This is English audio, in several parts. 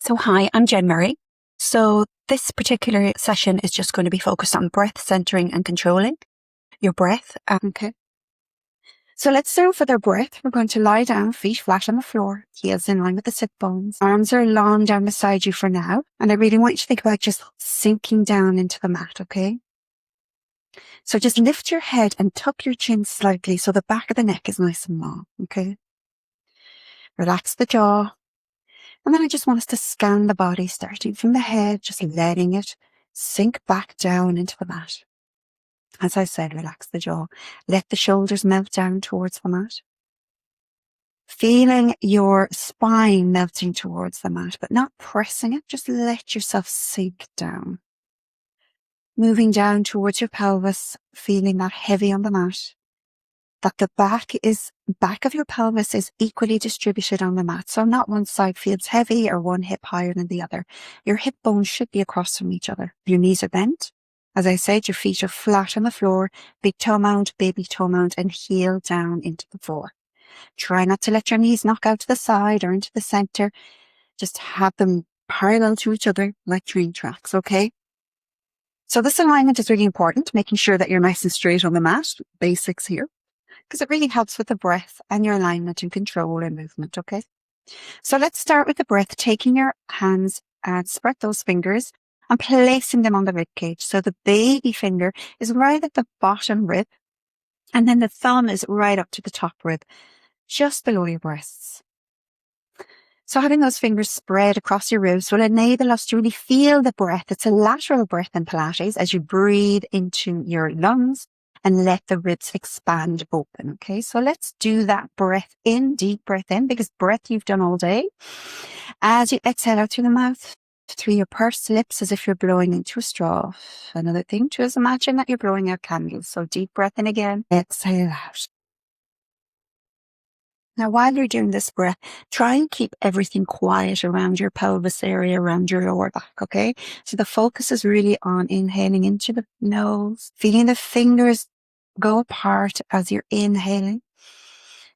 So hi, I'm Jen Murray. So this particular session is just going to be focused on breath centering and controlling your breath. Okay. So let's start with our breath. We're going to lie down, feet flat on the floor, heels in line with the sit bones. Arms are long down beside you for now. And I really want you to think about just sinking down into the mat, okay? So just lift your head and tuck your chin slightly so the back of the neck is nice and long, okay? Relax the jaw. And then I just want us to scan the body, starting from the head, just letting it sink back down into the mat. As I said, relax the jaw. Let the shoulders melt down towards the mat. Feeling your spine melting towards the mat, but not pressing it. Just let yourself sink down. Moving down towards your pelvis, feeling that heavy on the mat. That the back of your pelvis is equally distributed on the mat. So not one side feels heavy or one hip higher than the other. Your hip bones should be across from each other. Your knees are bent. As I said, your feet are flat on the floor, big toe mount, baby toe mount, and heel down into the floor. Try not to let your knees knock out to the side or into the center. Just have them parallel to each other like train tracks, okay? So this alignment is really important, making sure that you're nice and straight on the mat. Basics here. Because it really helps with the breath and your alignment and control and movement, okay? So let's start with the breath, taking your hands and spread those fingers and placing them on the rib cage. So the baby finger is right at the bottom rib, and then the thumb is right up to the top rib, just below your breasts. So having those fingers spread across your ribs will enable us to really feel the breath. It's a lateral breath in Pilates as you breathe into your lungs and let the ribs expand open. Okay, so let's do that breath in, deep breath in, because breath you've done all day. As you exhale out through the mouth, through your pursed lips as if you're blowing into a straw. Another thing too is imagine that you're blowing out candles. So deep breath in again, exhale out. Now, while you're doing this breath, try and keep everything quiet around your pelvis area, around your lower back, okay? So the focus is really on inhaling into the nose, feeling the fingers go apart as you're inhaling.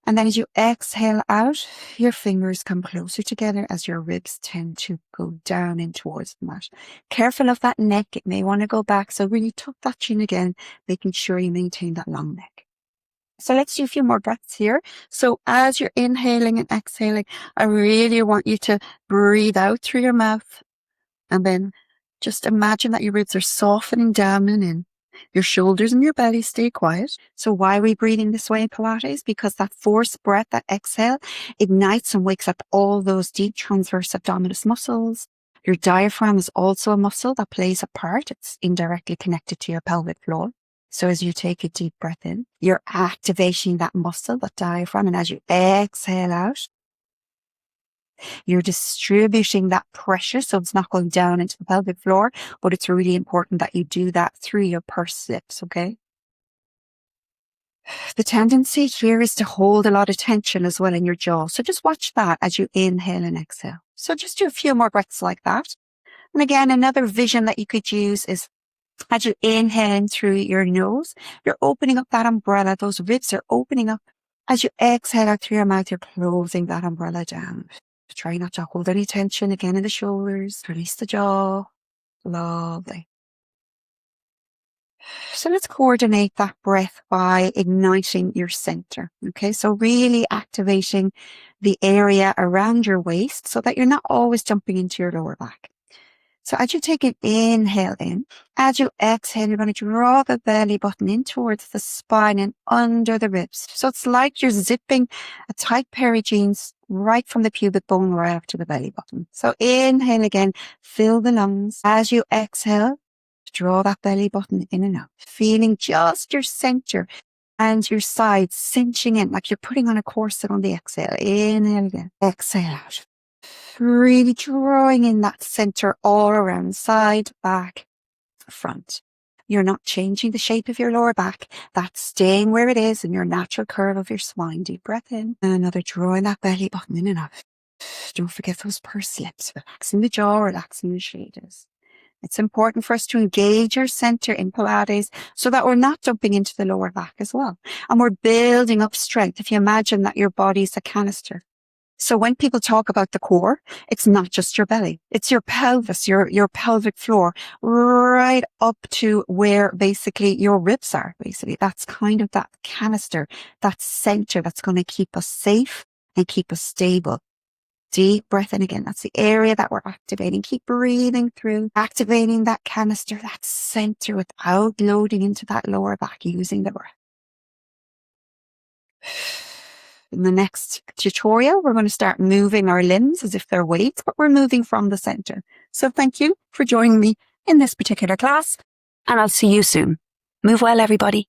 And then as you exhale out, your fingers come closer together as your ribs tend to go down in towards the mat. Careful of that neck. It may want to go back. So really tuck that chin again, making sure you maintain that long neck. So let's do a few more breaths here. So as you're inhaling and exhaling, I really want you to breathe out through your mouth. And then just imagine that your ribs are softening down and in. Your shoulders and your belly stay quiet. So why are we breathing this way in Pilates? Because that forced breath, that exhale, ignites and wakes up all those deep transverse abdominis muscles. Your diaphragm is also a muscle that plays a part. It's indirectly connected to your pelvic floor. So as you take a deep breath in, you're activating that muscle, that diaphragm. And as you exhale out, you're distributing that pressure. So it's not going down into the pelvic floor, but it's really important that you do that through your pursed lips, okay? The tendency here is to hold a lot of tension as well in your jaw. So just watch that as you inhale and exhale. So just do a few more breaths like that. And again, another vision that you could use is as you inhale in through your nose, you're opening up that umbrella. Those ribs are opening up. As you exhale out through your mouth, you're closing that umbrella down. Try not to hold any tension again in the shoulders. Release the jaw. Lovely. So let's coordinate that breath by igniting your center. Okay, so really activating the area around your waist so that you're not always jumping into your lower back. So as you take an inhale in, as you exhale, you're going to draw the belly button in towards the spine and under the ribs. So it's like you're zipping a tight pair of jeans right from the pubic bone right up to the belly button. So inhale again, fill the lungs. As you exhale, draw that belly button in and out, feeling just your center and your sides cinching in like you're putting on a corset on the exhale. Inhale again, exhale out. Really drawing in that center all around, side, back, front. You're not changing the shape of your lower back. That's staying where it is in your natural curve of your spine. Deep breath in. And another drawing that belly button in and out. Don't forget those pursed lips. Relaxing the jaw, relaxing the shoulders. It's important for us to engage our center in Pilates so that we're not jumping into the lower back as well. And we're building up strength. If you imagine that your body's a canister, So when people talk about the core, it's not just your belly. It's your pelvis, your pelvic floor, right up to where basically your ribs are. Basically, that's kind of that canister, that center that's going to keep us safe and keep us stable. Deep breath in again. That's the area that we're activating. Keep breathing through, activating that canister, that center without loading into that lower back, using the breath. In the next tutorial, we're going to start moving our limbs as if they're weights, but we're moving from the center. So thank you for joining me in this particular class, and I'll see you soon. Move well, everybody.